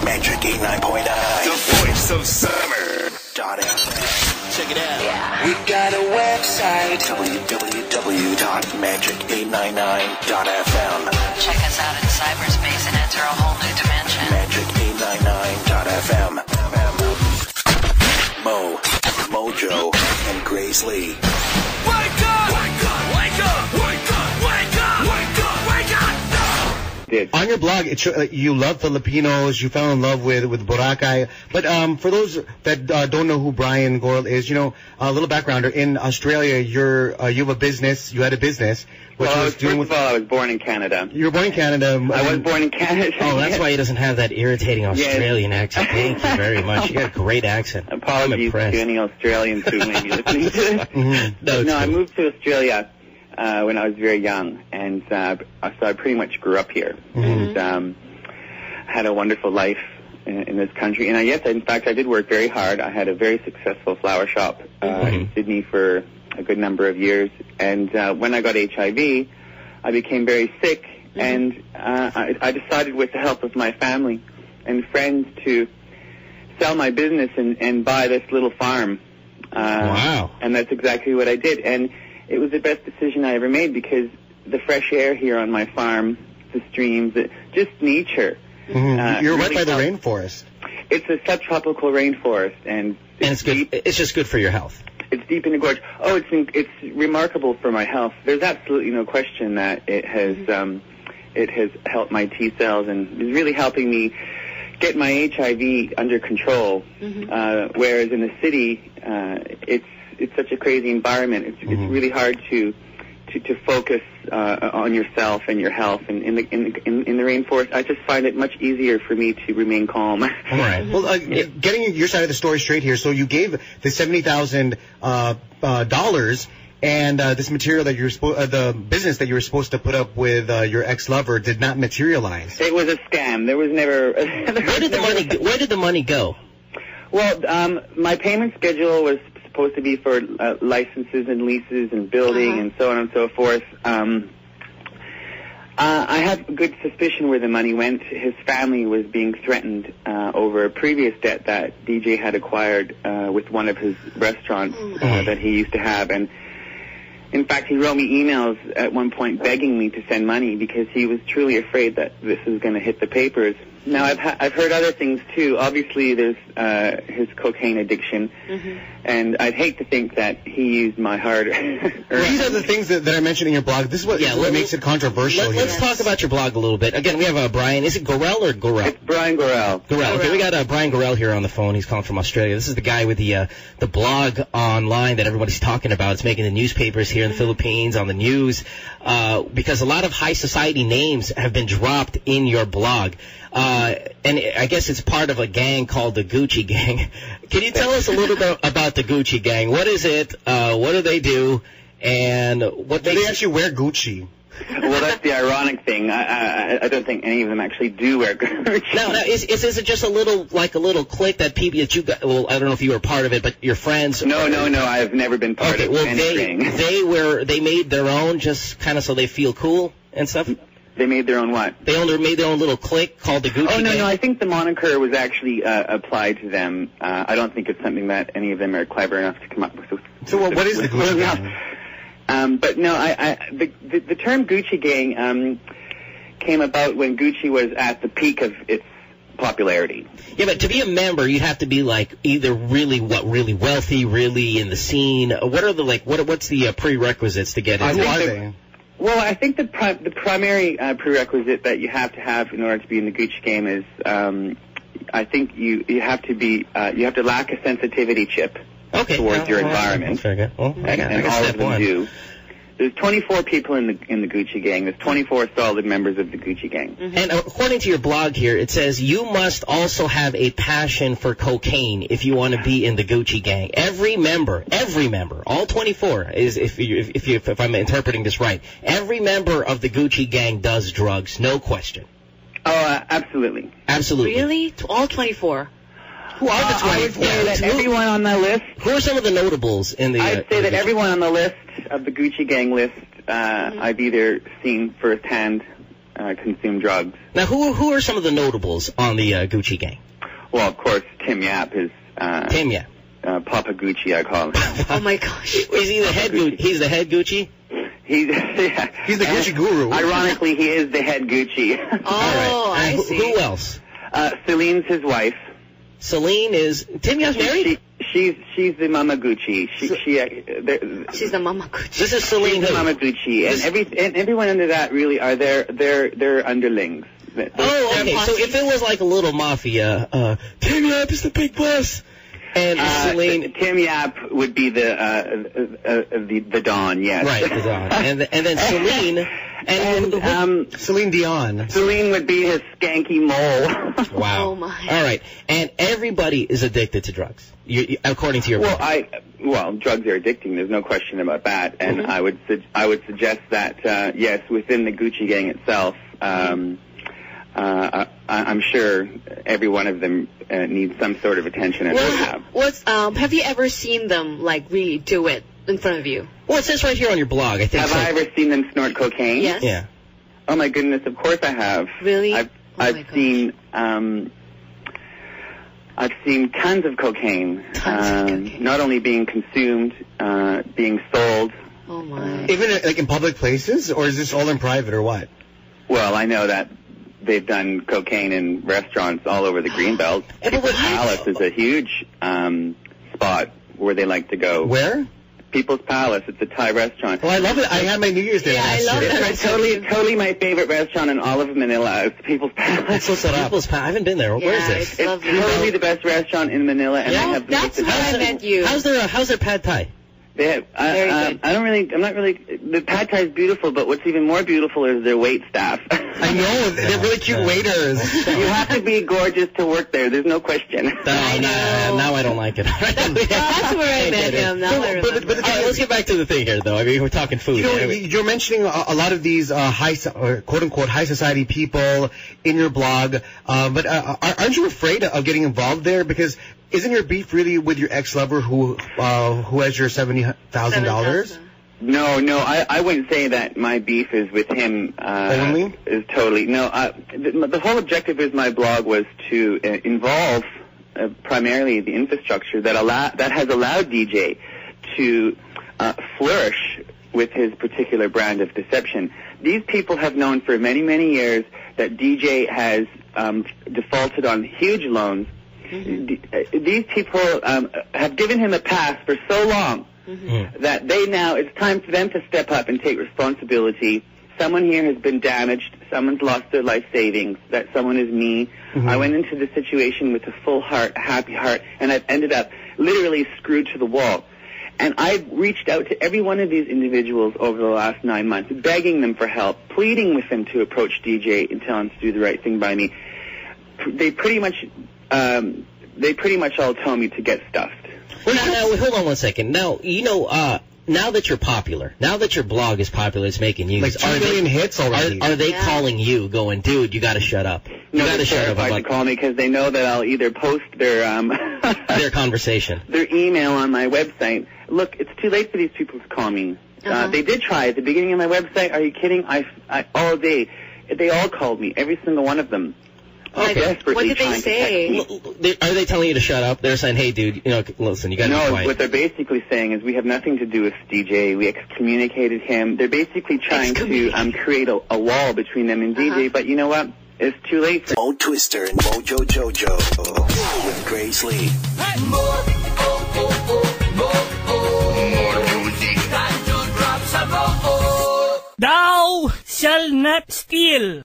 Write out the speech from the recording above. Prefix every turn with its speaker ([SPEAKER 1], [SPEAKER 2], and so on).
[SPEAKER 1] Magic 89.9. The voice of summer. Check it out. Yeah. We got a website. www.magic899.fm.
[SPEAKER 2] Check us out in cyberspace and enter a whole new dimension.
[SPEAKER 1] Magic899.fm. Mojo, and Grace Lee.
[SPEAKER 3] Wake up! Wake up! Wake up! Wake up! Wake up! Wake up! Wake up!
[SPEAKER 4] On your blog, you love Filipinos. You fell in love with Boracay. But for those that don't know who Brian Gorrell is, a little backgrounder. In Australia, you have a business. You had a business. Which was
[SPEAKER 5] first of all, I was born in Canada.
[SPEAKER 4] You were born in Canada.
[SPEAKER 5] I was born in Canada.
[SPEAKER 6] Oh, that's why he doesn't have that irritating Australian accent. Thank you very much. You got a great accent.
[SPEAKER 5] Apologies to any Australians who may be listening to this. No, I moved to Australia when I was very young, and so I pretty much grew up here and had a wonderful life in this country. And in fact, I did work very hard. I had a very successful flower shop in Sydney for a good number of years. And when I got HIV, I became very sick, and I decided, with the help of my family and friends, to sell my business and buy this little farm.
[SPEAKER 4] Wow.
[SPEAKER 5] And that's exactly what I did. And it was the best decision I ever made, because the fresh air here on my farm, the streams, just nature.
[SPEAKER 4] You're right by the rainforest.
[SPEAKER 5] It's a subtropical rainforest, and
[SPEAKER 6] it's good. It's just good for your health.
[SPEAKER 5] It's deep in the gorge. Oh, it's remarkable for my health. There's absolutely no question that it has helped my T cells and is really helping me get my HIV under control. Whereas in the city, it's such a crazy environment. It's really hard to focus on yourself and your health. And in the rainforest, I just find it much easier for me to remain calm.
[SPEAKER 4] All right. Well, getting your side of the story straight here. So you gave the $70,000 and this material that the business that you were supposed to put up with your ex-lover did not materialize.
[SPEAKER 5] It was a scam. There was never.
[SPEAKER 6] Where did the money go?
[SPEAKER 5] Well, my payment schedule was supposed to be for licenses and leases and building and so on and so forth. I have good suspicion where the money went. His family was being threatened over a previous debt that DJ had acquired with one of his restaurants that he used to have. And in fact, he wrote me emails at one point begging me to send money because he was truly afraid that this was going to hit the papers. Now, I've heard other things, too. Obviously, there's his cocaine addiction, and I'd hate to think that he used my hard-earned...
[SPEAKER 4] These are the things that I mentioned in your blog. This is what makes it controversial.
[SPEAKER 6] Let's talk about your blog a little bit. Again, we have Brian. Is it Gorrell or Gorrell?
[SPEAKER 5] It's Brian Gorrell.
[SPEAKER 6] Gorrell. Okay, we got Brian Gorrell here on the phone. He's calling from Australia. This is the guy with the blog online that everybody's talking about. It's making the newspapers here in the Philippines, on the news, because a lot of high society names have been dropped in your blog. And I guess it's part of a gang called the Gucci Gang. Can you tell us a little bit about the Gucci Gang? What is it? What do they do? And what
[SPEAKER 4] do they actually wear Gucci?
[SPEAKER 5] Well, that's the ironic thing. I don't think any of them actually do wear Gucci.
[SPEAKER 6] No. Is it just a little clique that people that you got? Well, I don't know if you were part of it, but your friends.
[SPEAKER 5] No. I've never been part of anything.
[SPEAKER 6] They made their own, just kind of so they feel cool and stuff.
[SPEAKER 5] They made their own what?
[SPEAKER 6] They made their own little clique called the Gucci Gang.
[SPEAKER 5] No, I think the moniker was actually applied to them. I don't think it's something that any of them are clever enough to come up with.
[SPEAKER 4] So what is the Gucci Gang?
[SPEAKER 5] But no, the term Gucci Gang came about when Gucci was at the peak of its popularity.
[SPEAKER 6] Yeah, but to be a member, you'd have to be either really wealthy, really in the scene. What are what's the prerequisites to get in?
[SPEAKER 4] Who are they?
[SPEAKER 5] Well, I think the primary prerequisite that you have to have in order to be in the Gucci game is, I think you have to lack a sensitivity chip towards your environment.
[SPEAKER 6] And
[SPEAKER 5] all of them do. There's 24 people in the Gucci gang. There's 24 solid members of the Gucci gang.
[SPEAKER 6] And according to your blog here, it says you must also have a passion for cocaine if you want to be in the Gucci gang. Every member, all 24 is if I'm interpreting this right. Every member of the Gucci gang does drugs, no question.
[SPEAKER 5] Oh, absolutely.
[SPEAKER 6] Absolutely.
[SPEAKER 2] Really? All 24?
[SPEAKER 6] Who are the 24?
[SPEAKER 5] I would say that everyone on the list.
[SPEAKER 6] Who are some of the notables in the?
[SPEAKER 5] I'd say that everyone on the list of the Gucci gang list, I've either seen firsthand consume drugs.
[SPEAKER 6] Now, who are some of the notables on the Gucci gang?
[SPEAKER 5] Well, of course, Tim Yap is...
[SPEAKER 6] Tim Yap.
[SPEAKER 5] Papa Gucci, I call him.
[SPEAKER 7] Oh, my gosh.
[SPEAKER 6] Is he the head Gucci? He's the head Gucci?
[SPEAKER 5] He's
[SPEAKER 4] the Gucci guru.
[SPEAKER 5] Ironically, he is the head Gucci.
[SPEAKER 7] Oh,
[SPEAKER 6] right.
[SPEAKER 7] I see.
[SPEAKER 6] Who else?
[SPEAKER 5] Celine's his wife.
[SPEAKER 6] Celine is... Tim Yap's married?
[SPEAKER 5] She's the Mama Gucci. She's
[SPEAKER 7] the Mama Gucci.
[SPEAKER 6] This is Celine
[SPEAKER 5] the Mama Gucci. And everyone under that really are their underlings.
[SPEAKER 6] Oh, okay. So if it was like a little mafia, Tim Yap is the big boss. And Celine...
[SPEAKER 5] Tim Yap would be the Don, yes.
[SPEAKER 6] Right, the Don. And then Celine... And
[SPEAKER 4] Celine Dion.
[SPEAKER 5] Celine would be his skanky mole.
[SPEAKER 6] Wow.
[SPEAKER 7] Oh, my.
[SPEAKER 6] All right. And everybody is addicted to drugs, according to your book.
[SPEAKER 5] Well, drugs are addicting. There's no question about that. And I would suggest that, yes, within the Gucci gang itself, I'm sure every one of them needs some sort of attention and
[SPEAKER 7] have you ever seen them, like, really do it in front of you?
[SPEAKER 6] Well, it says right here on your blog, I think.
[SPEAKER 5] Have I ever seen them snort cocaine?
[SPEAKER 7] Yes.
[SPEAKER 6] Yeah.
[SPEAKER 5] Oh, my goodness, of course I have.
[SPEAKER 7] Really?
[SPEAKER 5] I've seen tons of cocaine. Not only being consumed, being sold.
[SPEAKER 7] Oh, my.
[SPEAKER 4] Even, like, in public places? Or is this all in private, or what?
[SPEAKER 5] Well, I know that they've done cocaine in restaurants all over the Greenbelt. People's Palace is a huge spot where they like to go.
[SPEAKER 4] Where?
[SPEAKER 5] People's Palace. It's a Thai restaurant.
[SPEAKER 4] Oh, I love it. I had my New Year's there last year.
[SPEAKER 7] I love it.
[SPEAKER 5] Totally my favorite restaurant in all of Manila is People's Palace.
[SPEAKER 6] People's Palace. I haven't been there. Where is this?
[SPEAKER 5] It's totally the best restaurant in Manila. And
[SPEAKER 7] that's where I met you.
[SPEAKER 6] How's their pad thai?
[SPEAKER 5] I'm not really, the pad thai is beautiful, but what's even more beautiful is their wait staff.
[SPEAKER 4] I know, they're really cute waiters.
[SPEAKER 5] You have to be gorgeous to work there, there's no question.
[SPEAKER 6] Now I don't like it.
[SPEAKER 7] That's where I met him, now I remember.
[SPEAKER 6] But let's get back to the thing here, though. I mean, we're talking food.
[SPEAKER 4] You're mentioning a lot of these quote-unquote high society people in your blog, but aren't you afraid of getting involved there? Because isn't your beef really with your ex-lover who has your $70,000?
[SPEAKER 5] No, I wouldn't say that my beef is with him.
[SPEAKER 4] Only?
[SPEAKER 5] Is totally no. The whole objective of my blog was to involve primarily the infrastructure that has allowed DJ to flourish with his particular brand of deception. These people have known for many, many years that DJ has defaulted on huge loans. Mm-hmm. These people have given him a pass for so long that it's time for them to step up and take responsibility. Someone here has been damaged. Someone's lost their life savings. That someone is me. Mm-hmm. I went into the situation with a full heart, a happy heart, and I've ended up literally screwed to the wall. And I've reached out to every one of these individuals over the last 9 months, begging them for help, pleading with them to approach DJ and tell him to do the right thing by me. They pretty much all tell me to get stuffed.
[SPEAKER 6] Well, now, hold on 1 second. Now, now that you're popular, now that your blog is popular, it's making news.
[SPEAKER 4] Like 2 million hits already.
[SPEAKER 6] Are they calling you, going, dude, you got to shut up?
[SPEAKER 5] No, they're terrified to call me because they know that I'll either post their
[SPEAKER 6] their conversation,
[SPEAKER 5] their email on my website. Look, it's too late for these people to call me. They did try at the beginning of my website. Are you kidding? I all day, they all called me, every single one of them.
[SPEAKER 6] Okay.
[SPEAKER 7] What did they say?
[SPEAKER 6] Are they telling you to shut up? They're saying, hey, dude, listen, you got to be quiet.
[SPEAKER 5] No, what they're basically saying is we have nothing to do with DJ. We excommunicated him. They're basically trying to create a wall between them and DJ, but you know what? It's too late.
[SPEAKER 1] Mo Twister and Mojo Jojo with Grace Lee.
[SPEAKER 3] More music. Time to drop some more. Thou shall not steal.